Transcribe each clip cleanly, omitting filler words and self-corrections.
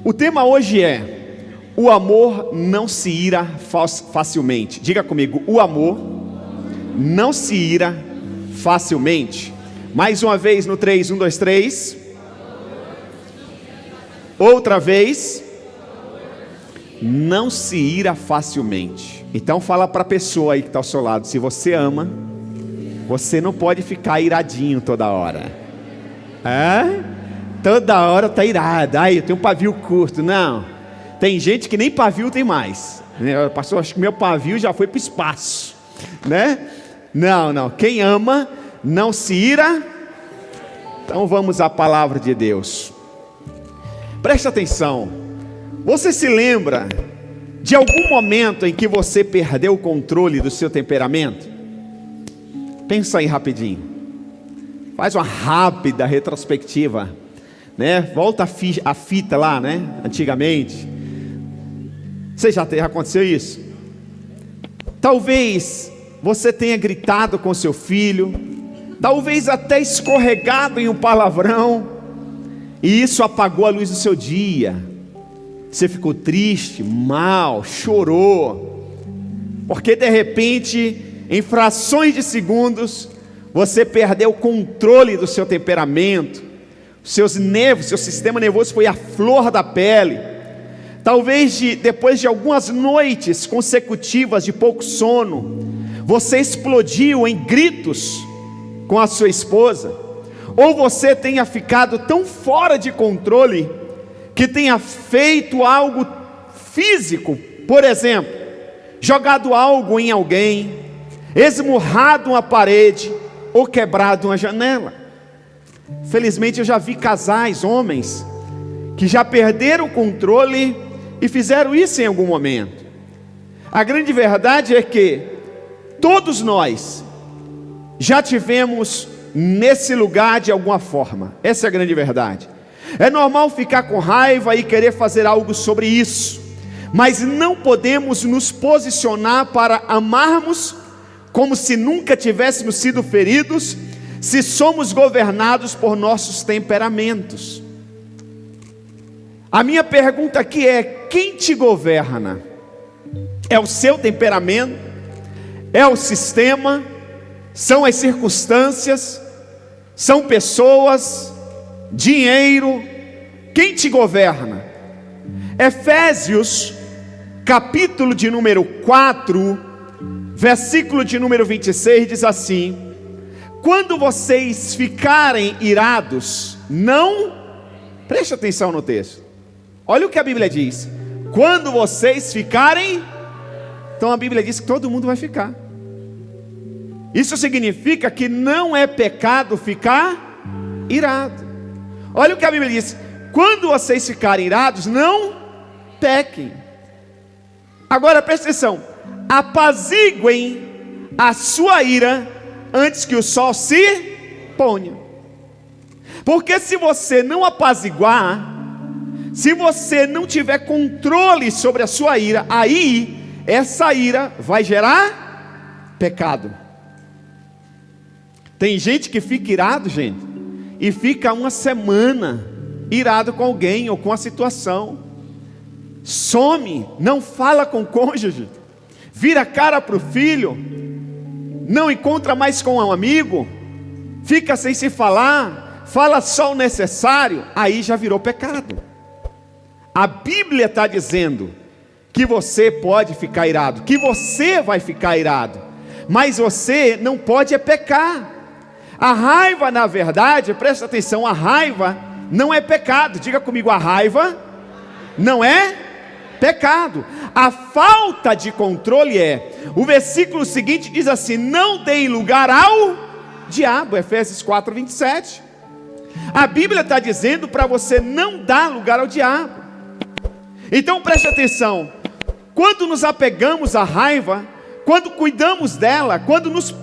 O tema hoje é: o amor não se ira facilmente. Diga comigo: o amor não se ira facilmente. Mais uma vez no 3, 1, 2, 3. Outra vez. Não se ira facilmente. Então fala para a pessoa aí que está ao seu lado: se você ama, você não pode ficar iradinho toda hora. Toda hora está irado. Eu tenho um pavio curto. Não, tem gente que nem pavio tem mais. Pastor, acho que meu pavio já foi para o espaço, né? Não, quem ama não se ira. Então vamos à palavra de Deus. Preste atenção. Você se lembra de algum momento em que você perdeu o controle do seu temperamento? Pensa aí rapidinho. Faz uma rápida retrospectiva, né? Volta a fita lá, né? Antigamente. Já aconteceu isso? Talvez você tenha gritado com seu filho, talvez até escorregado em um palavrão, e isso apagou a luz do seu dia. Você ficou triste, mal, chorou, porque de repente, em frações de segundos, você perdeu o controle do seu temperamento, seus nervos, seu sistema nervoso foi à flor da pele. Talvez depois de algumas noites consecutivas de pouco sono, você explodiu em gritos com a sua esposa, ou você tenha ficado tão fora de controle que tenha feito algo físico, por exemplo, jogado algo em alguém, esmurrado uma parede ou quebrado uma janela. Felizmente eu já vi casais, homens, que já perderam o controle e fizeram isso em algum momento. A grande verdade é que todos nós já tivemos nesse lugar de alguma forma. Essa é a grande verdade. É normal ficar com raiva e querer fazer algo sobre isso, mas não podemos nos posicionar para amarmos como se nunca tivéssemos sido feridos, se somos governados por nossos temperamentos. A minha pergunta aqui é: quem te governa? É o seu temperamento? É o sistema? São as circunstâncias? São pessoas? Dinheiro? Quem te governa? Efésios, capítulo de número 4, versículo de número 26, diz assim: quando vocês ficarem irados, não... Preste atenção no texto. Olha o que a Bíblia diz: quando vocês ficarem... Então a Bíblia diz que todo mundo vai ficar. Isso significa que não é pecado ficar irado. Olha o que a Bíblia diz: quando vocês ficarem irados, não pequem. Agora presta atenção: apaziguem a sua ira antes que o sol se ponha. Porque se você não apaziguar, se você não tiver controle sobre a sua ira, aí essa ira vai gerar pecado. Tem gente que fica irado, gente, e fica uma semana irado com alguém ou com a situação, some, não fala com o cônjuge, vira a cara para o filho, não encontra mais com um amigo, fica sem se falar, fala só o necessário, aí já virou pecado. A Bíblia está dizendo que você pode ficar irado, que você vai ficar irado, mas você não pode pecar. A raiva, na verdade, presta atenção, a raiva não é pecado. Diga comigo: a raiva não é pecado. A falta de controle é. O versículo seguinte diz assim: não deem lugar ao diabo. Efésios 4, 27. A Bíblia está dizendo para você não dar lugar ao diabo. Então preste atenção: quando nos apegamos à raiva, quando cuidamos dela, quando nos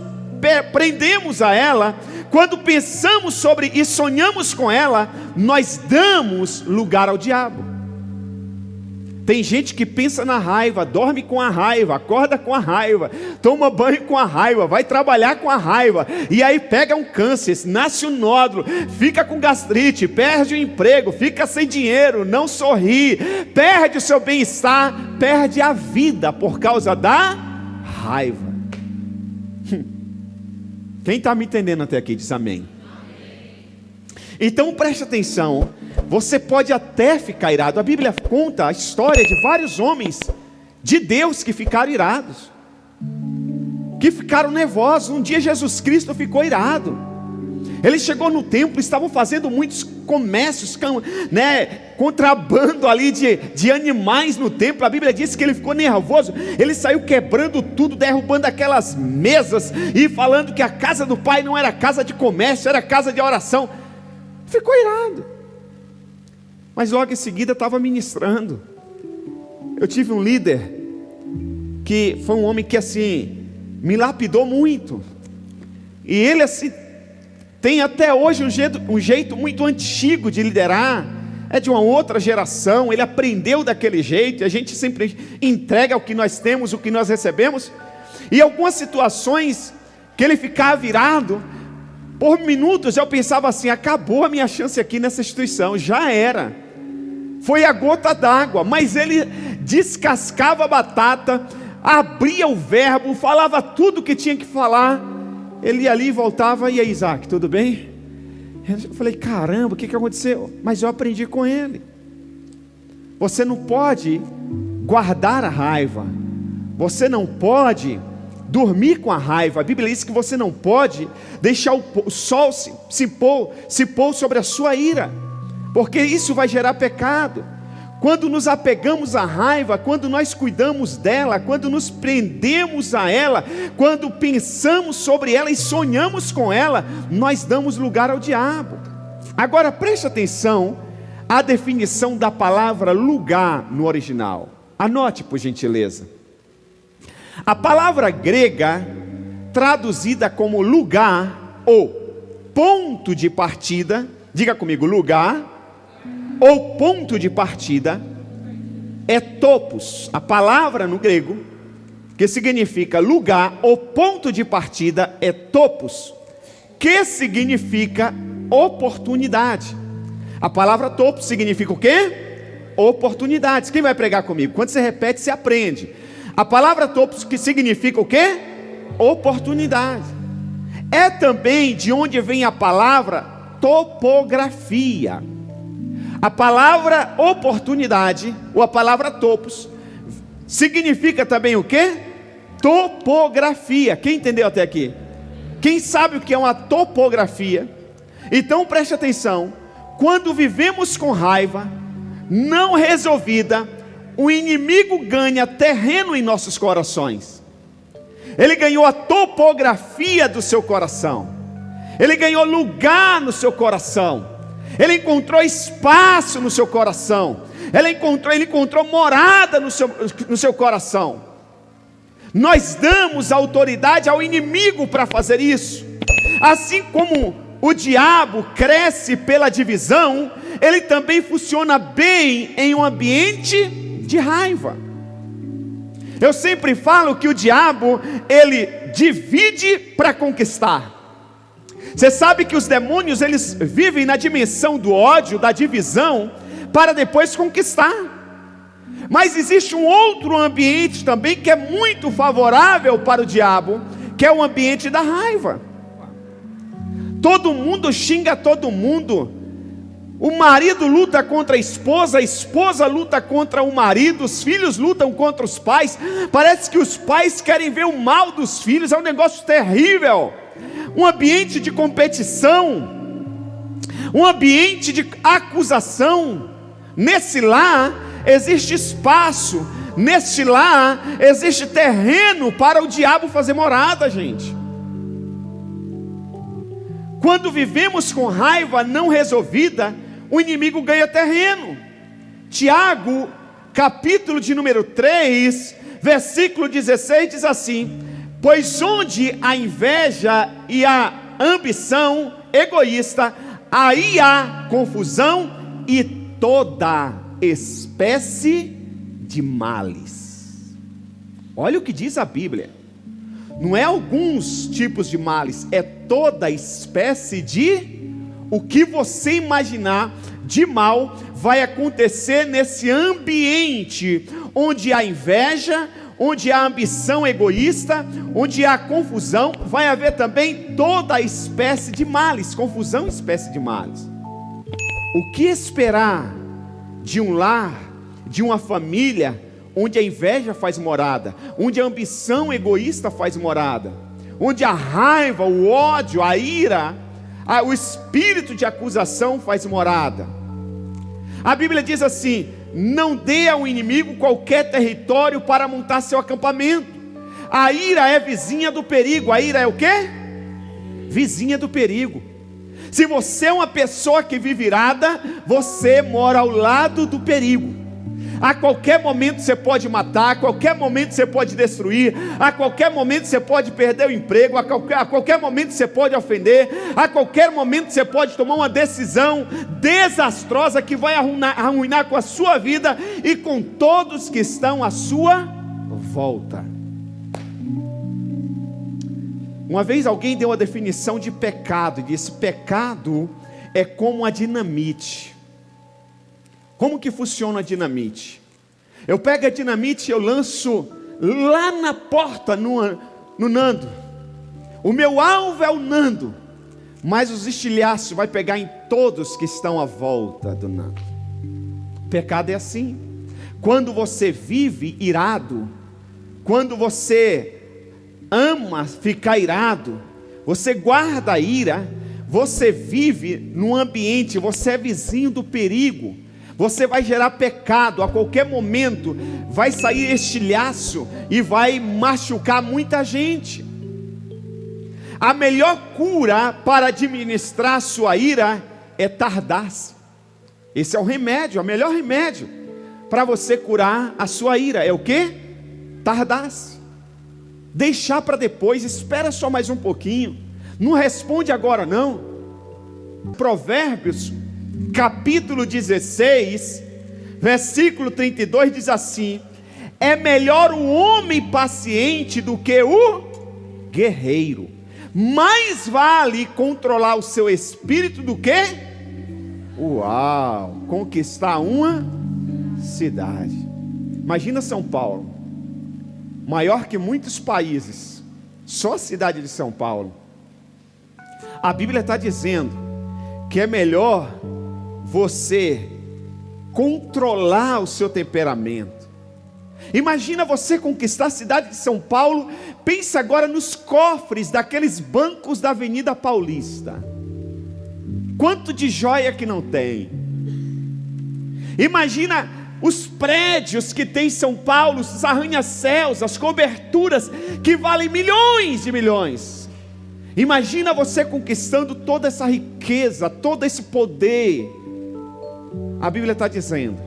prendemos a ela, quando pensamos sobre e sonhamos com ela, nós damos lugar ao diabo. Tem gente que pensa na raiva, dorme com a raiva, acorda com a raiva, toma banho com a raiva, vai trabalhar com a raiva, e aí pega um câncer, nasce um nódulo, fica com gastrite, perde o emprego, fica sem dinheiro, não sorri, perde o seu bem-estar, perde a vida por causa da raiva. Quem está me entendendo até aqui diz amém. Então preste atenção, você pode até ficar irado. A Bíblia conta a história de vários homens de Deus que ficaram irados, que ficaram nervosos. Um dia Jesus Cristo ficou irado. Ele chegou no templo, estavam fazendo muitos comércios, contrabando ali de animais no templo. A Bíblia diz que ele ficou nervoso, ele saiu quebrando tudo, derrubando aquelas mesas e falando que a casa do Pai não era casa de comércio, era casa de oração. Ficou irado, mas logo em seguida estava ministrando. Eu tive um líder que foi um homem que assim me lapidou muito, e ele assim tem até hoje um jeito muito antigo de liderar, é de uma outra geração. Ele aprendeu daquele jeito, e a gente sempre entrega o que nós temos, o que nós recebemos. E algumas situações que ele ficava virado, por minutos eu pensava assim: acabou a minha chance aqui nessa instituição, já era, foi a gota d'água. Mas ele descascava a batata, abria o verbo, falava tudo o que tinha que falar. Ele ia ali e voltava: e aí, Isaac, tudo bem? Eu falei: caramba, o que aconteceu? Mas eu aprendi com ele. Você não pode guardar a raiva, você não pode dormir com a raiva. A Bíblia diz que você não pode deixar o sol se pôr sobre a sua ira, porque isso vai gerar pecado. Quando nos apegamos à raiva, quando nós cuidamos dela, quando nos prendemos a ela, quando pensamos sobre ela e sonhamos com ela, nós damos lugar ao diabo. Agora preste atenção à definição da palavra lugar no original. Anote, por gentileza. A palavra grega traduzida como lugar ou ponto de partida, diga comigo, lugar ou ponto de partida, é topos. A palavra no grego que significa lugar ou ponto de partida é topos, que significa oportunidade. A palavra topos significa o quê? Oportunidades. Quem vai pregar comigo? Quando você repete, você aprende. A palavra topos que significa o quê? Oportunidade. É também de onde vem a palavra topografia. A palavra oportunidade, ou a palavra topos, significa também o quê? Topografia. Quem entendeu até aqui? Quem sabe o que é uma topografia? Então preste atenção. Quando vivemos com raiva não resolvida, o inimigo ganha terreno em nossos corações. Ele ganhou a topografia do seu coração, ele ganhou lugar no seu coração, ele encontrou espaço no seu coração, ele encontrou morada no seu coração. Nós damos autoridade ao inimigo para fazer isso. Assim como o diabo cresce pela divisão, ele também funciona bem em um ambiente de raiva. Eu sempre falo que o diabo, ele divide para conquistar. Você sabe que os demônios, eles vivem na dimensão do ódio, da divisão, para depois conquistar. Mas existe um outro ambiente também que é muito favorável para o diabo, que é o ambiente da raiva. Todo mundo xinga todo mundo. O marido luta contra a esposa luta contra o marido, os filhos lutam contra os pais. Parece que os pais querem ver o mal dos filhos, é um negócio terrível. Um ambiente de competição, um ambiente de acusação. Nesse lar existe espaço, nesse lar existe terreno para o diabo fazer morada, gente. Quando vivemos com raiva não resolvida, o inimigo ganha terreno. Tiago, capítulo de número 3, versículo 16, diz assim: pois onde a inveja e a ambição egoísta, aí há confusão e toda espécie de males. Olha o que diz a Bíblia. Não é alguns tipos de males, é toda espécie de o que você imaginar de mal vai acontecer nesse ambiente onde há inveja, onde há ambição egoísta, onde há confusão. Vai haver também toda espécie de males, confusão, espécie de males. O que esperar de um lar, de uma família, onde a inveja faz morada, onde a ambição egoísta faz morada, onde a raiva, o ódio, a ira, o espírito de acusação faz morada? A Bíblia diz assim: não dê ao inimigo qualquer território para montar seu acampamento. A ira é vizinha do perigo. A ira é o quê? Vizinha do perigo. Se você é uma pessoa que vive irada, você mora ao lado do perigo. A qualquer momento você pode matar, a qualquer momento você pode destruir, a qualquer momento você pode perder o emprego, a qualquer momento você pode ofender, a qualquer momento você pode tomar uma decisão desastrosa que vai arruinar com a sua vida e com todos que estão à sua volta. Uma vez alguém deu a definição de pecado e disse: pecado é como a dinamite. Como que funciona a dinamite? Eu pego a dinamite e eu lanço lá na porta no Nando. O meu alvo é o Nando, mas os estilhaços vai pegar em todos que estão à volta do Nando. Pecado é assim. Quando você vive irado, quando você ama ficar irado, você guarda a ira, você vive num ambiente, você é vizinho do perigo. Você vai gerar pecado, a qualquer momento vai sair estilhaço e vai machucar muita gente. A melhor cura para administrar sua ira é tardar-se. Esse é o remédio, o melhor remédio para você curar a sua ira é o quê? Tardar-se. Deixar para depois, espera só mais um pouquinho. Não responde agora não. Provérbios capítulo 16, versículo 32 diz assim: é melhor o homem paciente do que o guerreiro. Mais vale controlar o seu espírito do que conquistar uma cidade. Imagina São Paulo, maior que muitos países, só a cidade de São Paulo. A Bíblia está dizendo que é melhor você controlar o seu temperamento. Imagina você conquistar a cidade de São Paulo. Pensa agora nos cofres daqueles bancos da Avenida Paulista. Quanto de joia que não tem. Imagina os prédios que tem em São Paulo, os arranha-céus, as coberturas que valem milhões de milhões. Imagina você conquistando toda essa riqueza, todo esse poder. A Bíblia está dizendo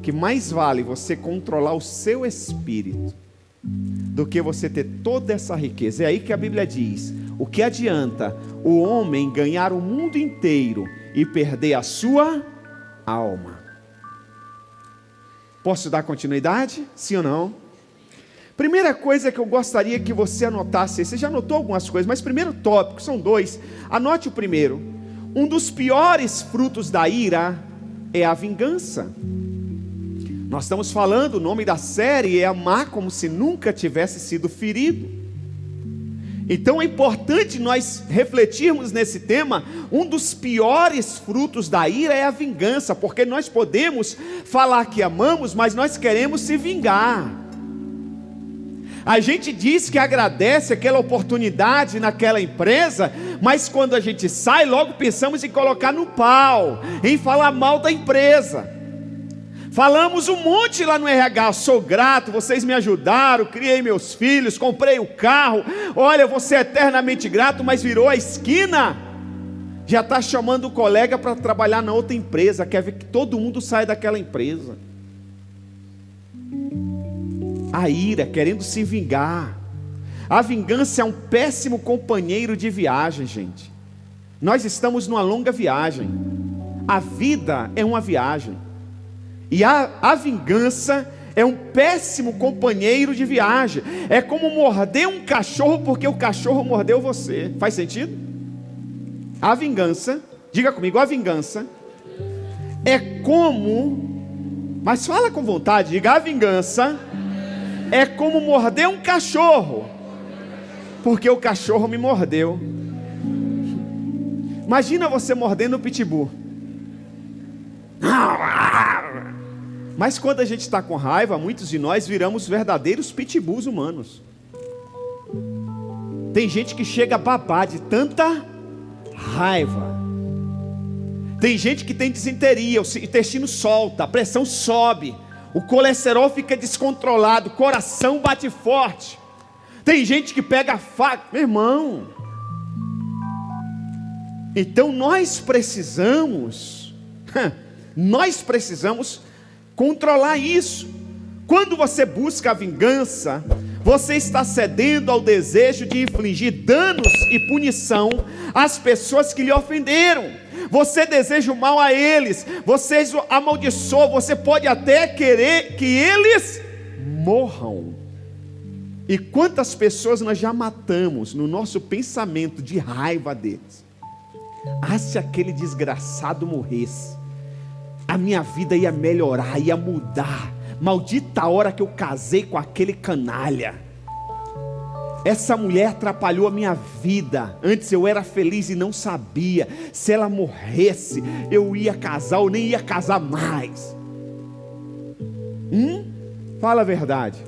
que mais vale você controlar o seu espírito do que você ter toda essa riqueza. É aí que a Bíblia diz: o que adianta o homem ganhar o mundo inteiro e perder a sua alma? Posso dar continuidade? Sim ou não? Primeira coisa que eu gostaria que você anotasse. Você já anotou algumas coisas, mas primeiro tópico, são dois. Anote o primeiro. Um dos piores frutos da ira é a vingança. Nós estamos falando, o nome da série é amar como se nunca tivesse sido ferido. Então é importante nós refletirmos nesse tema. Um dos piores frutos da ira é a vingança, porque nós podemos falar que amamos, mas nós queremos se vingar. A gente diz que agradece aquela oportunidade naquela empresa, mas quando a gente sai, logo pensamos em colocar no pau, em falar mal da empresa. Falamos um monte lá no RH: sou grato, vocês me ajudaram, criei meus filhos, comprei o carro, olha, vou ser eternamente grato. Mas virou a esquina, já está chamando o colega para trabalhar na outra empresa, quer ver que todo mundo saia daquela empresa. A ira, querendo se vingar. A vingança é um péssimo companheiro de viagem, gente. Nós estamos numa longa viagem. A vida é uma viagem. E a vingança é um péssimo companheiro de viagem. É como morder um cachorro porque o cachorro mordeu você. Faz sentido? A vingança, diga comigo, a vingança é como, mas fala com vontade, diga, a vingança é como morder um cachorro porque o cachorro me mordeu. Imagina você mordendo o pitbull. Mas quando a gente está com raiva, muitos de nós viramos verdadeiros pitbulls humanos. Tem gente que chega a babar de tanta raiva. Tem gente que tem disenteria, o intestino solta, a pressão sobe, o colesterol fica descontrolado, o coração bate forte. Tem gente que pega a faca, meu irmão. Então nós precisamos controlar isso. Quando você busca a vingança, você está cedendo ao desejo de infligir danos e punição às pessoas que lhe ofenderam. Você deseja o mal a eles, você os amaldiçoa, você pode até querer que eles morram. E quantas pessoas nós já matamos no nosso pensamento de raiva deles? Ah, se aquele desgraçado morresse, a minha vida ia melhorar, ia mudar. Maldita a hora que eu casei com aquele canalha. Essa mulher atrapalhou a minha vida. Antes eu era feliz e não sabia. Se ela morresse, eu ia casar ou nem ia casar mais. Fala a verdade.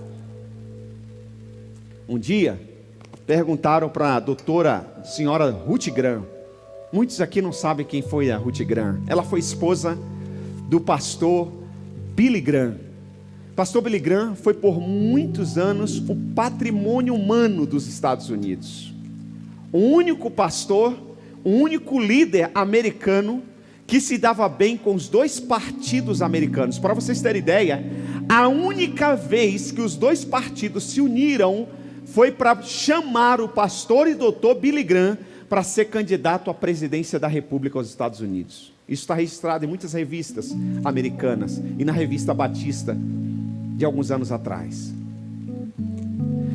Um dia perguntaram para a doutora senhora Ruth Graham. Muitos aqui não sabem quem foi a Ruth Graham. Ela foi esposa do pastor Billy Graham. Pastor Billy Graham foi por muitos anos o patrimônio humano dos Estados Unidos. O único pastor, o único líder americano que se dava bem com os dois partidos americanos. Para vocês terem ideia, a única vez que os dois partidos se uniram foi para chamar o pastor e doutor Billy Graham para ser candidato à presidência da República dos Estados Unidos. Isso está registrado em muitas revistas americanas e na revista Batista de alguns anos atrás.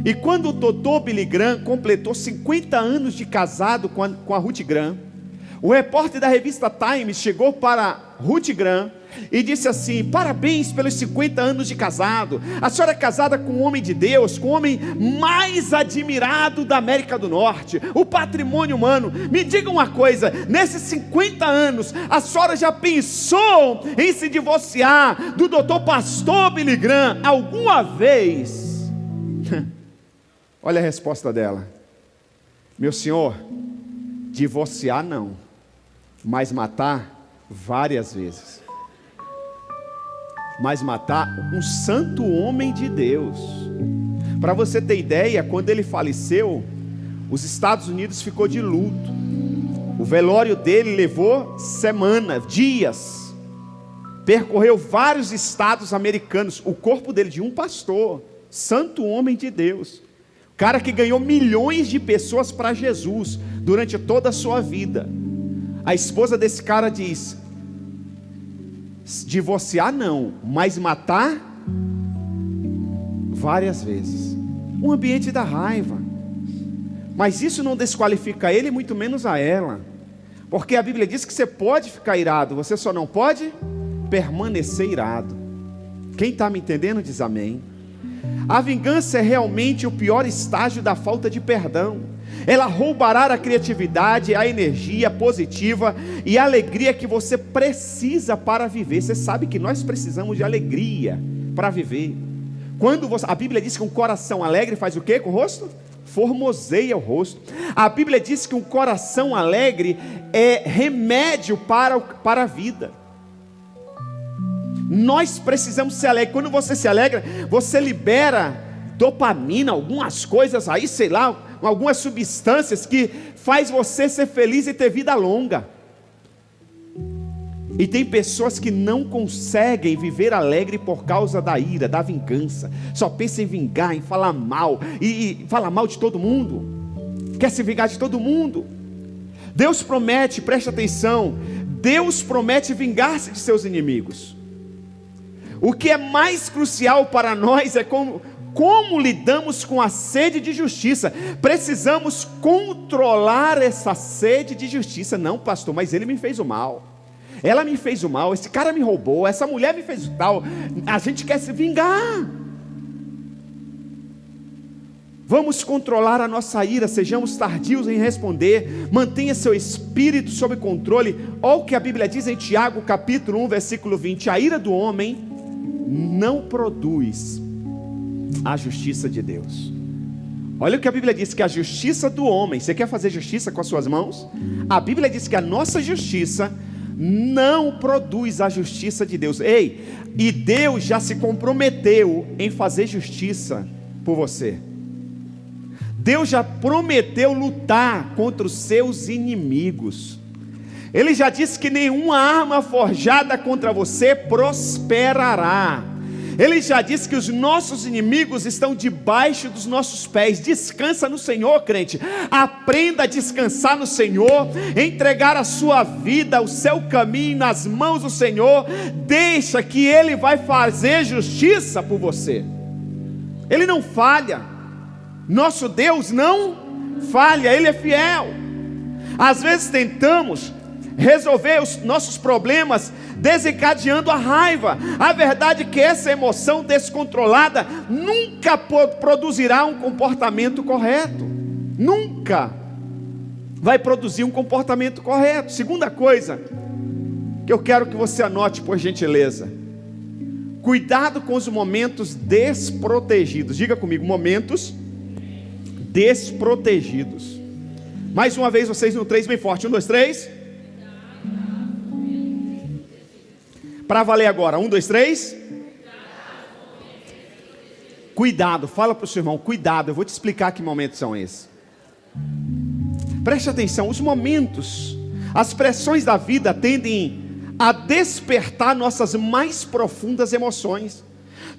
E quando o doutor Billy Graham completou 50 anos de casado com a Ruth Graham, o repórter da revista Times chegou para Ruth Graham e disse assim: parabéns pelos 50 anos de casado. A senhora é casada com um homem de Deus, com o homem mais admirado da América do Norte, o patrimônio humano. Me diga uma coisa, nesses 50 anos, a senhora já pensou em se divorciar do doutor pastor Billy Graham alguma vez? Olha a resposta dela: meu senhor, divorciar não, mas matar várias vezes. Mas matar um santo homem de Deus. Para você ter ideia, quando ele faleceu, os Estados Unidos ficou de luto. O velório dele levou semanas, dias. Percorreu vários estados americanos. O corpo dele, de um pastor, santo homem de Deus, cara que ganhou milhões de pessoas para Jesus durante toda a sua vida. A esposa desse cara diz: divorciar não, mas matar várias vezes. Um ambiente da raiva. Mas isso não desqualifica ele, muito menos a ela. Porque a Bíblia diz que você pode ficar irado, você só não pode permanecer irado. Quem está me entendendo diz amém. A vingança é realmente o pior estágio da falta de perdão. Ela roubará a criatividade, a energia positiva e a alegria que você precisa para viver. Você sabe que nós precisamos de alegria para viver. A Bíblia diz que um coração alegre faz o quê com o rosto? Formoseia o rosto. A Bíblia diz que um coração alegre é remédio para a vida. Nós precisamos ser alegres. Quando você se alegra, você libera dopamina, algumas coisas aí, sei lá, algumas substâncias que faz você ser feliz e ter vida longa. E tem pessoas que não conseguem viver alegre por causa da ira, da vingança. Só pensa em vingar, em falar mal, e fala mal de todo mundo. Quer se vingar de todo mundo. Deus promete, preste atenção, Deus promete vingar-se de seus inimigos. O que é mais crucial para nós é como lidamos com a sede de justiça. Precisamos controlar essa sede de justiça. Não, pastor, mas ele me fez o mal, ela me fez o mal, esse cara me roubou, essa mulher me fez o tal. A gente quer se vingar. Vamos controlar a nossa ira, sejamos tardios em responder, mantenha seu espírito sob controle. Olha o que a Bíblia diz em Tiago capítulo 1, versículo 20: a ira do homem não produz a justiça de Deus. Olha o que a Bíblia diz, que a justiça do homem, você quer fazer justiça com as suas mãos? A Bíblia diz que a nossa justiça não produz a justiça de Deus. Ei, e Deus já se comprometeu em fazer justiça por você. Deus já prometeu lutar contra os seus inimigos. Ele já disse que nenhuma arma forjada contra você prosperará. Ele já disse que os nossos inimigos estão debaixo dos nossos pés. Descansa no Senhor, crente. Aprenda a descansar no Senhor, entregar a sua vida, o seu caminho nas mãos do Senhor. Deixa que Ele vai fazer justiça por você. Ele não falha. Nosso Deus não falha, Ele é fiel. Às vezes tentamos resolver os nossos problemas desencadeando a raiva. A verdade é que essa emoção descontrolada nunca produzirá um comportamento correto. Nunca vai produzir um comportamento correto. Segunda coisa que eu quero que você anote, por gentileza: cuidado com os momentos desprotegidos. Diga comigo, momentos desprotegidos. Mais uma vez, vocês no 3 bem forte. 1, 2, 3. Para valer agora. 1, 2, 3. Cuidado, fala para o seu irmão, cuidado. Eu vou te explicar que momentos são esses. Preste atenção, os momentos, as pressões da vida tendem a despertar nossas mais profundas emoções.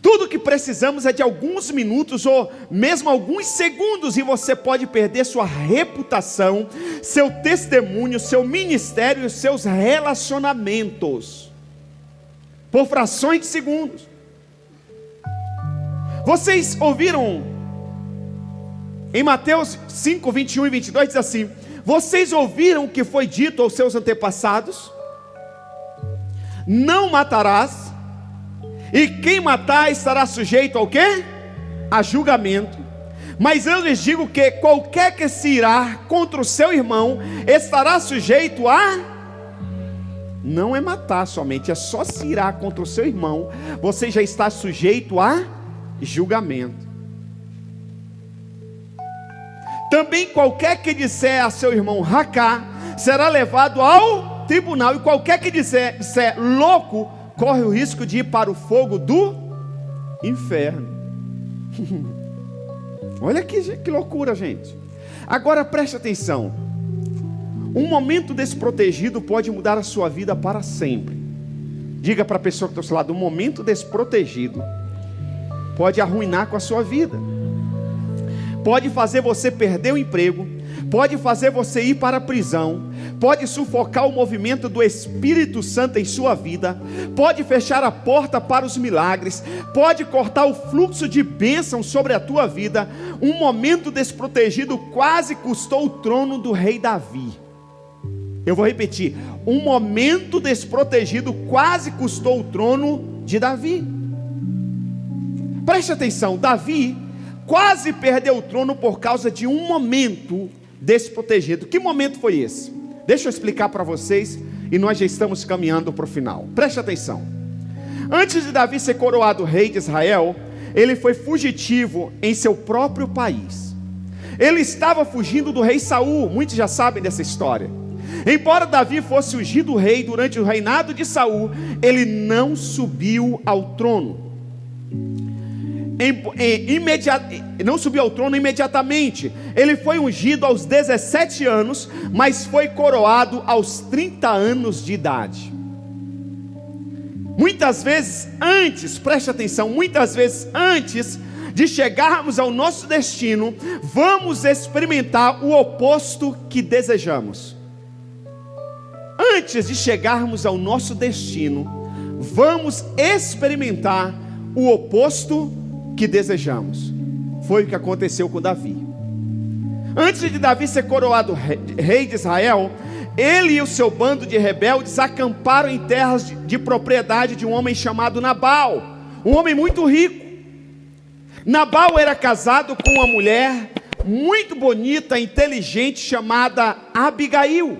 Tudo que precisamos é de alguns minutos ou mesmo alguns segundos, e você pode perder sua reputação, seu testemunho, seu ministério e seus relacionamentos por frações de segundos. Vocês ouviram em Mateus 5, 21 e 22, diz assim: vocês ouviram o que foi dito aos seus antepassados? Não matarás, e quem matar estará sujeito ao quê? A julgamento. Mas eu lhes digo que qualquer que se irá contra o seu irmão estará sujeito a... Não é matar somente, é só se irá contra o seu irmão, você já está sujeito a julgamento. Também qualquer que disser a seu irmão racá será levado ao tribunal, e qualquer que disser louco corre o risco de ir para o fogo do inferno. Olha que loucura, gente. Agora preste atenção. Um momento desprotegido pode mudar a sua vida para sempre. Diga para a pessoa que está ao seu lado: um momento desprotegido pode arruinar com a sua vida. Pode fazer você perder o emprego, pode fazer você ir para a prisão, pode sufocar o movimento do Espírito Santo em sua vida, pode fechar a porta para os milagres, pode cortar o fluxo de bênção sobre a tua vida. Um momento desprotegido quase custou o trono do rei Davi. Eu vou repetir: um momento desprotegido quase custou o trono de Davi. Preste atenção, Davi quase perdeu o trono por causa de um momento desprotegido. Que momento foi esse? Deixa eu explicar para vocês, e nós já estamos caminhando para o final. Preste atenção. Antes de Davi ser coroado rei de Israel, ele foi fugitivo em seu próprio país. Ele estava fugindo do rei Saul. Muitos já sabem dessa história. Embora Davi fosse ungido rei durante o reinado de Saul, ele não subiu ao trono. Não subiu ao trono imediatamente. Ele foi ungido aos 17 anos, mas foi coroado aos 30 anos de idade. Muitas vezes antes, preste atenção, muitas vezes antes de chegarmos ao nosso destino, vamos experimentar o oposto que desejamos. Antes de chegarmos ao nosso destino, vamos experimentar o oposto que desejamos. Foi o que aconteceu com Davi. Antes de Davi ser coroado rei de Israel, ele e o seu bando de rebeldes acamparam em terras de propriedade de um homem chamado Nabal, um homem muito rico. Nabal era casado com uma mulher muito bonita, inteligente, chamada Abigail.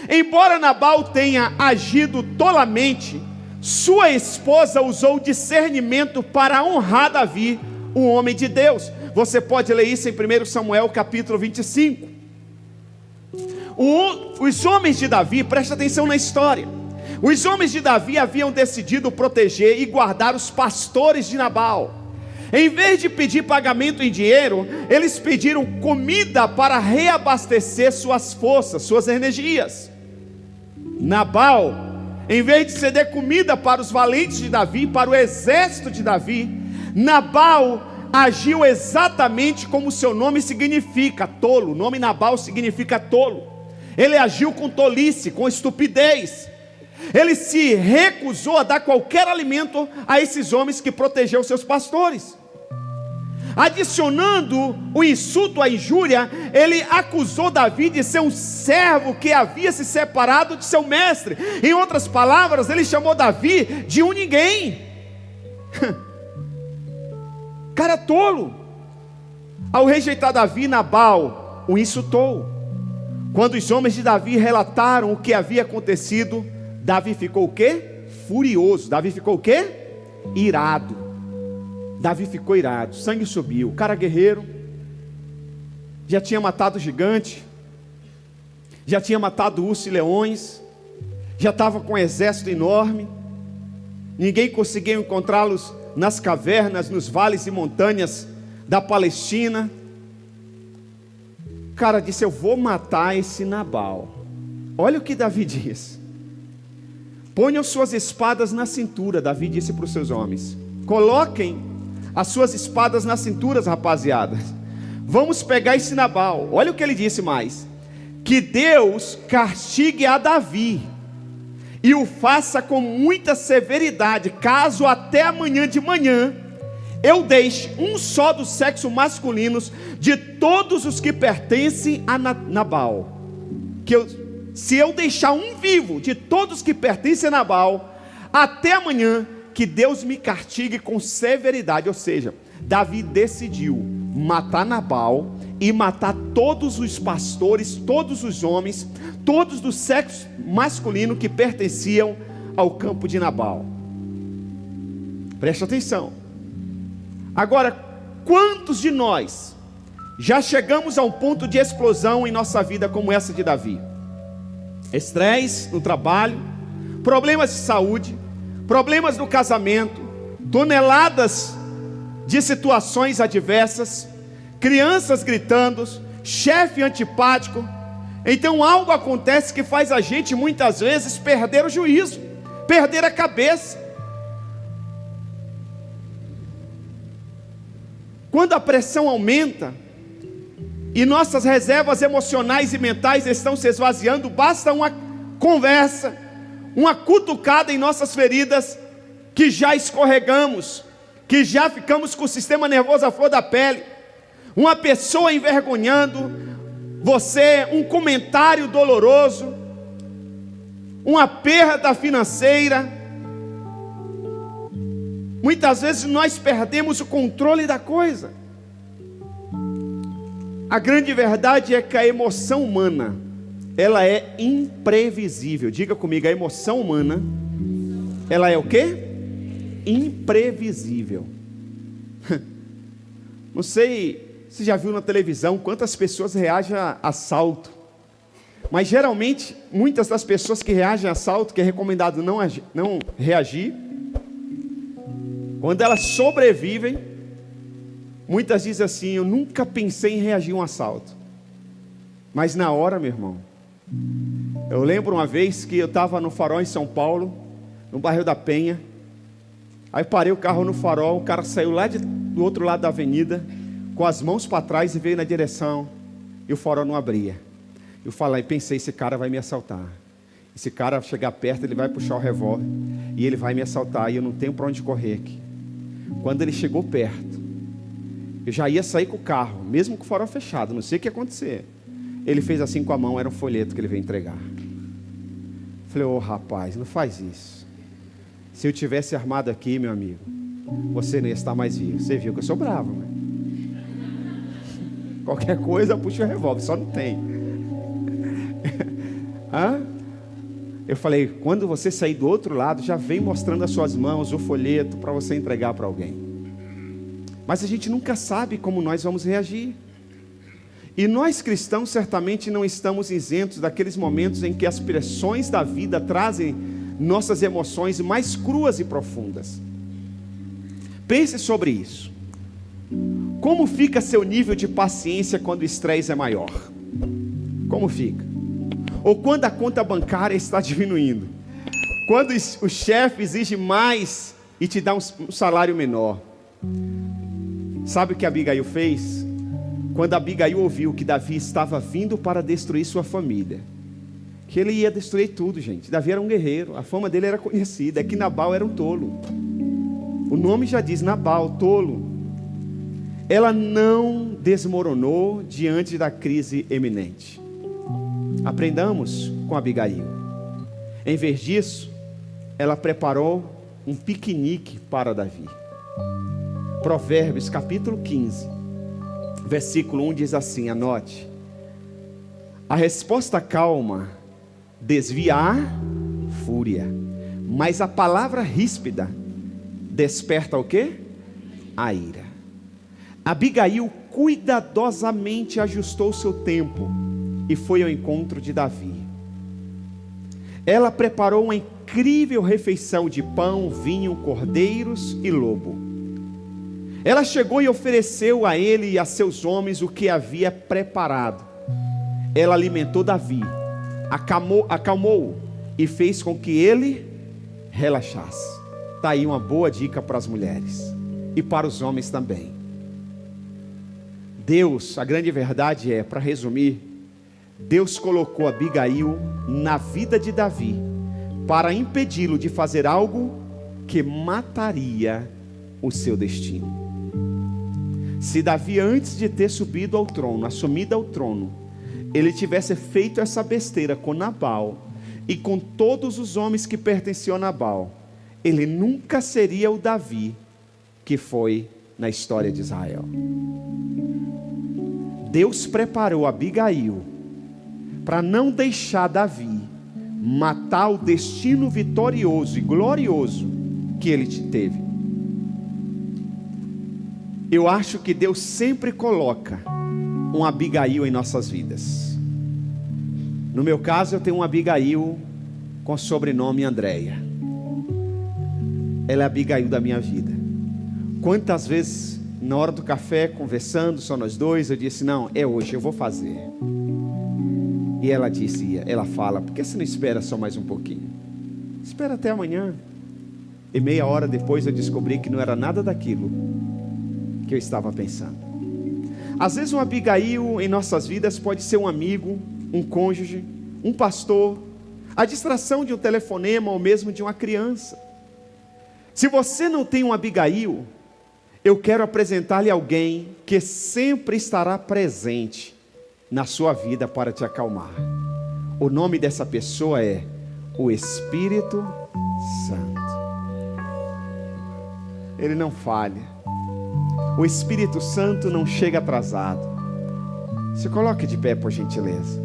Embora Nabal tenha agido tolamente, sua esposa usou discernimento para honrar Davi, um homem de Deus. Você pode ler isso em 1 Samuel capítulo 25. Os homens de Davi, presta atenção na história, os homens de Davi haviam decidido proteger e guardar os pastores de Nabal. Em vez de pedir pagamento em dinheiro, eles pediram comida para reabastecer suas forças, suas energias. Nabal, em vez de ceder comida para os valentes de Davi, para o exército de Davi, Nabal agiu exatamente como o seu nome significa, tolo. O nome Nabal significa tolo. Ele agiu com tolice, com estupidez. Ele se recusou a dar qualquer alimento a esses homens que protegiam seus pastores. Adicionando o insulto à injúria, ele acusou Davi de ser um servo que havia se separado de seu mestre. Em outras palavras, ele chamou Davi de um ninguém. Cara tolo. Ao rejeitar Davi, Nabal o insultou. Quando os homens de Davi relataram o que havia acontecido, Davi ficou o quê? Furioso. Davi ficou o quê? Irado. Davi ficou irado, sangue subiu. O cara guerreiro, já tinha matado o gigante, já tinha matado ursos e leões, já estava com um exército enorme, ninguém conseguiu encontrá-los nas cavernas, nos vales e montanhas da Palestina. O cara disse: eu vou matar esse Nabal. Olha o que Davi diz: ponham suas espadas na cintura. Davi disse para os seus homens: coloquem as suas espadas nas cinturas, rapaziada. Vamos pegar esse Nabal. Olha o que ele disse mais: que Deus castigue a Davi e o faça com muita severidade, caso até amanhã de manhã eu deixe um só do sexo masculino de todos os que pertencem a Nabal. Se eu deixar um vivo de todos que pertencem a Nabal, até amanhã, que Deus me castigue com severidade. Ou seja, Davi decidiu matar Nabal e matar todos os pastores, todos os homens, todos do sexo masculino que pertenciam ao campo de Nabal. Preste atenção. Agora, quantos de nós já chegamos a um ponto de explosão em nossa vida como essa de Davi? Estresse no trabalho, problemas de saúde, problemas no casamento, toneladas de situações adversas, crianças gritando, chefe antipático. Então algo acontece que faz a gente muitas vezes perder o juízo, perder a cabeça. Quando a pressão aumenta e nossas reservas emocionais e mentais estão se esvaziando, basta uma conversa, uma cutucada em nossas feridas, que já escorregamos, que já ficamos com o sistema nervoso à flor da pele. Uma pessoa envergonhando você, um comentário doloroso, uma perda financeira. Muitas vezes nós perdemos o controle da coisa. A grande verdade é que a emoção humana, ela é imprevisível. Diga comigo: a emoção humana, ela é o quê? Imprevisível. Não sei, você já viu na televisão quantas pessoas reagem a assalto? Mas geralmente, muitas das pessoas que reagem a assalto, que é recomendado não reagir, quando elas sobrevivem, muitas dizem assim: eu nunca pensei em reagir a um assalto. Mas na hora, meu irmão, eu lembro uma vez que eu estava no farol em São Paulo, no bairro da Penha. Aí parei o carro no farol, o cara saiu lá do outro lado da avenida, com as mãos para trás e veio na direção, e o farol não abria. Eu falei, pensei, esse cara vai me assaltar. Esse cara chegar perto, ele vai puxar o revólver e ele vai me assaltar e eu não tenho para onde correr aqui. Quando ele chegou perto, eu já ia sair com o carro, mesmo com o farol fechado, não sei o que ia acontecer. Ele fez assim com a mão, era um folheto que ele veio entregar. Falei, ô rapaz, não faz isso. Se eu tivesse armado aqui, meu amigo, você não ia estar mais vivo. Você viu que eu sou bravo, né? Qualquer coisa, puxa o revólver, só não tem. Hã? Eu falei, quando você sair do outro lado, já vem mostrando as suas mãos, o folheto, para você entregar para alguém. Mas a gente nunca sabe como nós vamos reagir. E nós cristãos certamente não estamos isentos daqueles momentos em que as pressões da vida trazem nossas emoções mais cruas e profundas. Pense sobre isso. Como fica seu nível de paciência quando o estresse é maior? Como fica? Ou quando a conta bancária está diminuindo? Quando o chefe exige mais e te dá um salário menor? Sabe o que Abigail fez? Quando Abigail ouviu que Davi estava vindo para destruir sua família, que ele ia destruir tudo, gente. Davi era um guerreiro, a fama dele era conhecida, é que Nabal era um tolo. O nome já diz, Nabal, tolo. Ela não desmoronou diante da crise eminente. Aprendamos com Abigail. Em vez disso, ela preparou um piquenique para Davi. Provérbios capítulo 15, versículo 1 diz assim, anote: a resposta calma desvia a fúria, mas a palavra ríspida desperta o quê? A ira. Abigail cuidadosamente ajustou seu tempo e foi ao encontro de Davi. Ela preparou uma incrível refeição de pão, vinho, cordeiros e lobo. Ela chegou e ofereceu a ele e a seus homens o que havia preparado. Ela alimentou Davi, acalmou-o e fez com que ele relaxasse. Está aí uma boa dica para as mulheres e para os homens também. Deus, a grande verdade é, para resumir, Deus colocou Abigail na vida de Davi para impedi-lo de fazer algo que mataria o seu destino. Se Davi, antes de ter subido ao trono, assumido ao trono, ele tivesse feito essa besteira com Nabal e com todos os homens que pertenciam a Nabal, ele nunca seria o Davi que foi na história de Israel. Deus preparou Abigail para não deixar Davi matar o destino vitorioso e glorioso que ele teve. Eu acho que Deus sempre coloca um Abigail em nossas vidas. No meu caso, eu tenho uma Abigail com sobrenome Andréia. Ela é a Abigail da minha vida. Quantas vezes, na hora do café, conversando, só nós dois, eu disse, não, é hoje, eu vou fazer. E ela disse, ela fala, por que você não espera só mais um pouquinho? Espera até amanhã. E meia hora depois eu descobri que não era nada daquilo que eu estava pensando. Às vezes um Abigail em nossas vidas pode ser um amigo, um cônjuge, um pastor, a distração de um telefonema ou mesmo de uma criança. Se você não tem um Abigail, eu quero apresentar-lhe alguém que sempre estará presente na sua vida para te acalmar. O nome dessa pessoa é o Espírito Santo. Ele não falha. O Espírito Santo não chega atrasado. Se coloque de pé, por gentileza.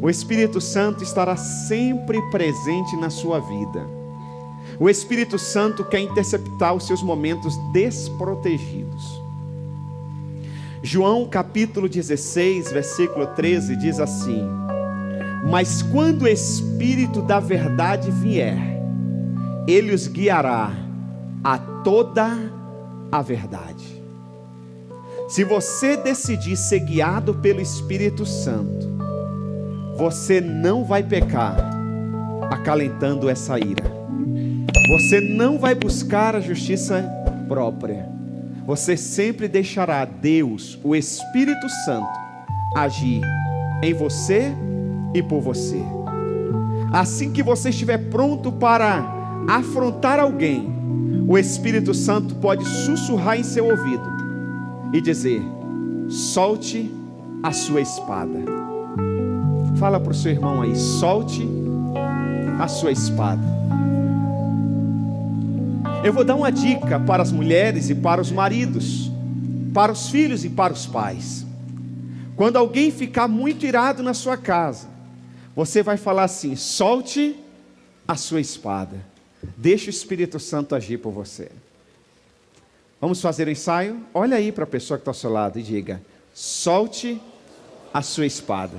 O Espírito Santo estará sempre presente na sua vida. O Espírito Santo quer interceptar os seus momentos desprotegidos. João capítulo 16, versículo 13 diz assim: mas quando o Espírito da verdade vier, Ele os guiará a toda a verdade. Se você decidir ser guiado pelo Espírito Santo, você não vai pecar acalentando essa ira. Você não vai buscar a justiça própria. Você sempre deixará Deus, o Espírito Santo, agir em você e por você. assim que você estiver pronto para afrontar alguém, o Espírito Santo pode sussurrar em seu ouvido e dizer: solte a sua espada. Fala para o seu irmão aí: solte a sua espada. Eu vou dar uma dica para as mulheres e para os maridos, para os filhos e para os pais. Quando alguém ficar muito irado na sua casa, você vai falar assim: solte a sua espada. Deixa o Espírito Santo agir por você. Vamos fazer o ensaio? Olha aí para a pessoa que está ao seu lado e diga: solte a sua espada.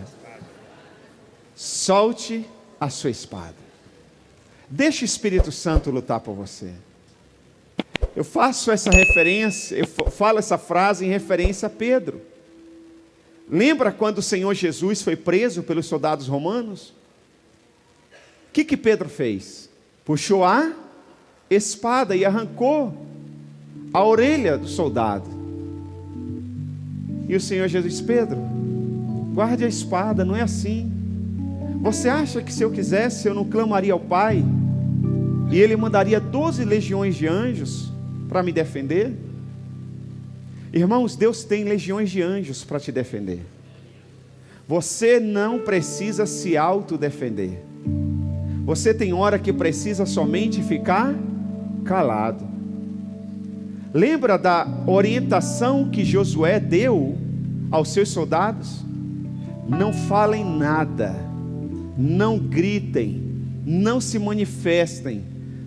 Solte a sua espada. Deixa o Espírito Santo lutar por você. Eu faço essa referência, eu falo essa frase em referência a Pedro. Lembra quando o Senhor Jesus foi preso pelos soldados romanos? O que Pedro fez? Puxou a espada e arrancou a orelha do soldado. E o Senhor Jesus: Pedro, guarde a espada, não é assim. Você acha que se eu quisesse eu não clamaria ao Pai e Ele mandaria 12 legiões de anjos para me defender? Irmãos, Deus tem legiões de anjos para te defender. Você não precisa se autodefender. Você tem hora que precisa somente ficar calado. Lembra da orientação que Josué deu aos seus soldados? Não falem nada, não gritem, não se manifestem,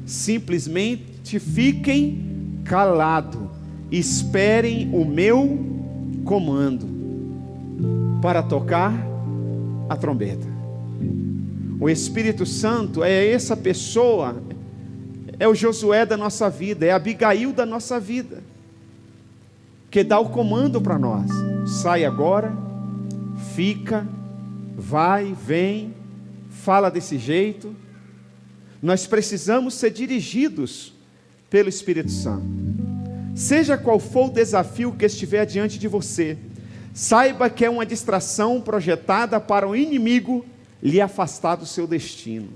simplesmente fiquem calados, esperem o meu comando para tocar a trombeta. O Espírito Santo é essa pessoa, é o Josué da nossa vida, é a Abigail da nossa vida, que dá o comando para nós: sai agora, fica, vai, vem, fala desse jeito. Nós precisamos ser dirigidos pelo Espírito Santo. Seja qual for o desafio que estiver diante de você, saiba que é uma distração projetada para o inimigo lhe afastar do seu destino.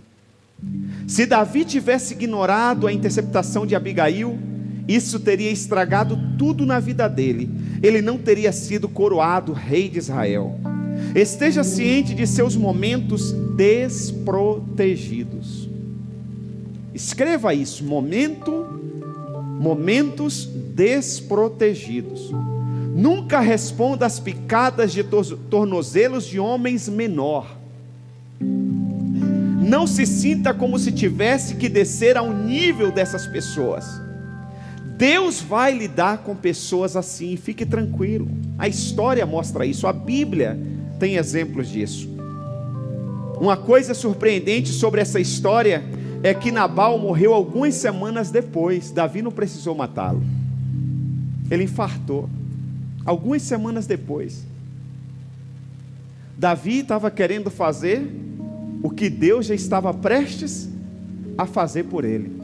Se Davi tivesse ignorado a interceptação de Abigail, isso teria estragado tudo na vida dele. Ele não teria sido coroado rei de Israel. Esteja ciente de seus momentos desprotegidos. Escreva isso: momentos desprotegidos. Nunca responda às picadas de tornozelos de homens menor. Não se sinta como se tivesse que descer ao nível dessas pessoas. Deus vai lidar com pessoas assim, fique tranquilo. A história mostra isso, a Bíblia tem exemplos disso. Uma coisa surpreendente sobre essa história é que Nabal morreu algumas semanas depois. Davi não precisou matá-lo. Ele infartou algumas semanas depois. Davi estava querendo fazer o que Deus já estava prestes a fazer por ele.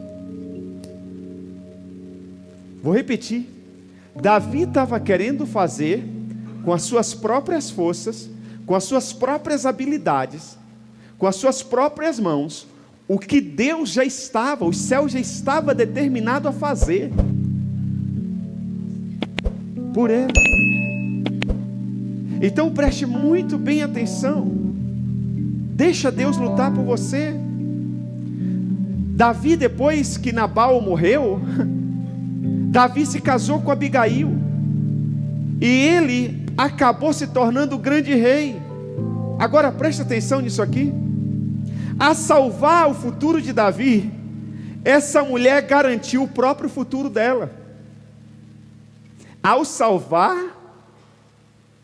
Vou repetir: Davi estava querendo fazer com as suas próprias forças, com as suas próprias habilidades, com as suas próprias mãos, o que Deus já estava, o céu já estava determinado a fazer por ele. Então preste muito bem atenção. Deixa Deus lutar por você. Davi, depois que Nabal morreu, Davi se casou com Abigail, e ele acabou se tornando o grande rei. Agora preste atenção nisso aqui. A salvar o futuro de Davi, essa mulher garantiu o próprio futuro dela. Ao salvar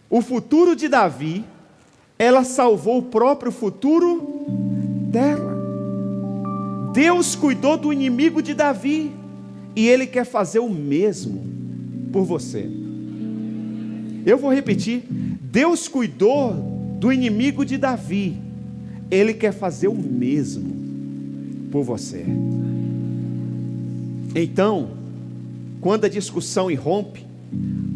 o futuro de Davi, ela salvou o próprio futuro dela. Deus cuidou do inimigo de Davi, e Ele quer fazer o mesmo por você. Eu vou repetir: Deus cuidou do inimigo de Davi, Ele quer fazer o mesmo por você. Então, quando a discussão irrompe,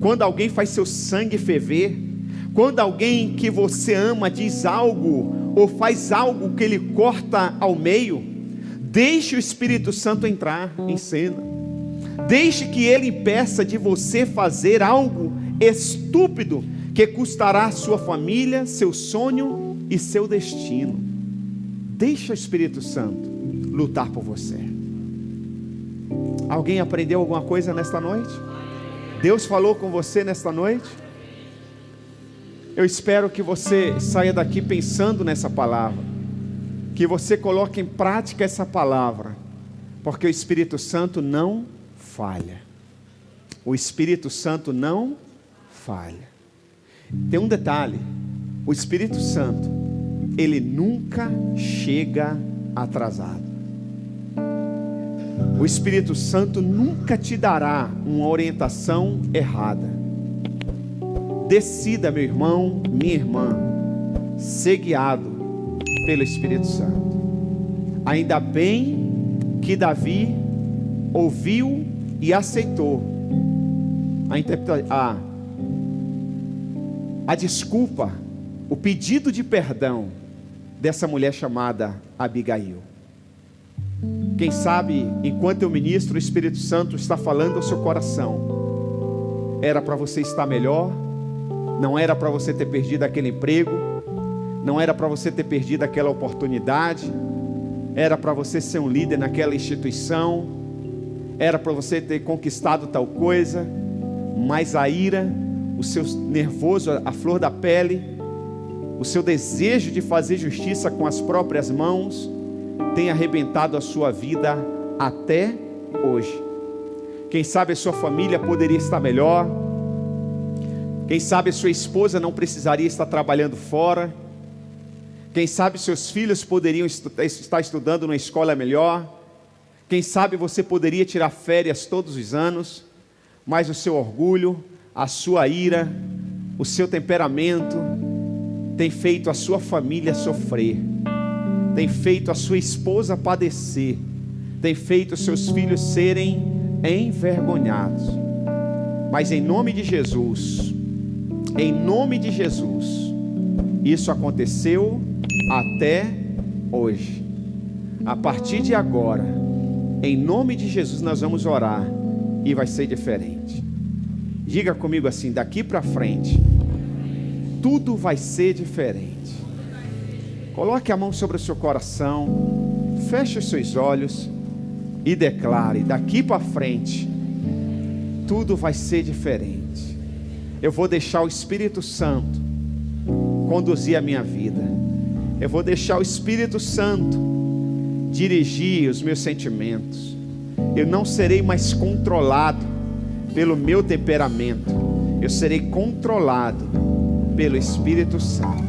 quando alguém faz seu sangue ferver, quando alguém que você ama diz algo ou faz algo que ele corta ao meio, deixe o Espírito Santo entrar em cena. Deixe que ele impeça de você fazer algo estúpido que custará a sua família, seu sonho e seu destino. Deixa o Espírito Santo lutar por você. Alguém aprendeu alguma coisa nesta noite? Deus falou com você nesta noite? Eu espero que você saia daqui pensando nessa palavra, que você coloque em prática essa palavra, porque o Espírito Santo não falha. O Espírito Santo não falha. Tem um detalhe: o Espírito Santo, ele nunca chega atrasado. O Espírito Santo nunca te dará uma orientação errada. Decida, meu irmão, minha irmã, ser guiado pelo Espírito Santo. Ainda bem que Davi ouviu e aceitou a desculpa, o pedido de perdão dessa mulher chamada Abigail. Quem sabe, enquanto eu ministro, o Espírito Santo está falando ao seu coração. Era para você estar melhor, não era para você ter perdido aquele emprego, não era para você ter perdido aquela oportunidade, era para você ser um líder naquela instituição, era para você ter conquistado tal coisa, mas a ira, o seu nervoso, a flor da pele, o seu desejo de fazer justiça com as próprias mãos, tem arrebentado a sua vida até hoje. Quem sabe a sua família poderia estar melhor, quem sabe a sua esposa não precisaria estar trabalhando fora, quem sabe seus filhos poderiam estar estudando numa escola melhor, quem sabe você poderia tirar férias todos os anos, mas o seu orgulho, a sua ira, o seu temperamento tem feito a sua família sofrer, tem feito a sua esposa padecer, tem feito os seus filhos serem envergonhados. Mas em nome de Jesus, isso aconteceu até hoje. A partir de agora, em nome de Jesus, nós vamos orar e vai ser diferente. Diga comigo assim: daqui para frente, tudo vai ser diferente. Coloque a mão sobre o seu coração, feche os seus olhos e declare: daqui para frente, tudo vai ser diferente. Eu vou deixar o Espírito Santo conduzir a minha vida. Eu vou deixar o Espírito Santo dirigir os meus sentimentos. Eu não serei mais controlado pelo meu temperamento. Eu serei controlado pelo Espírito Santo.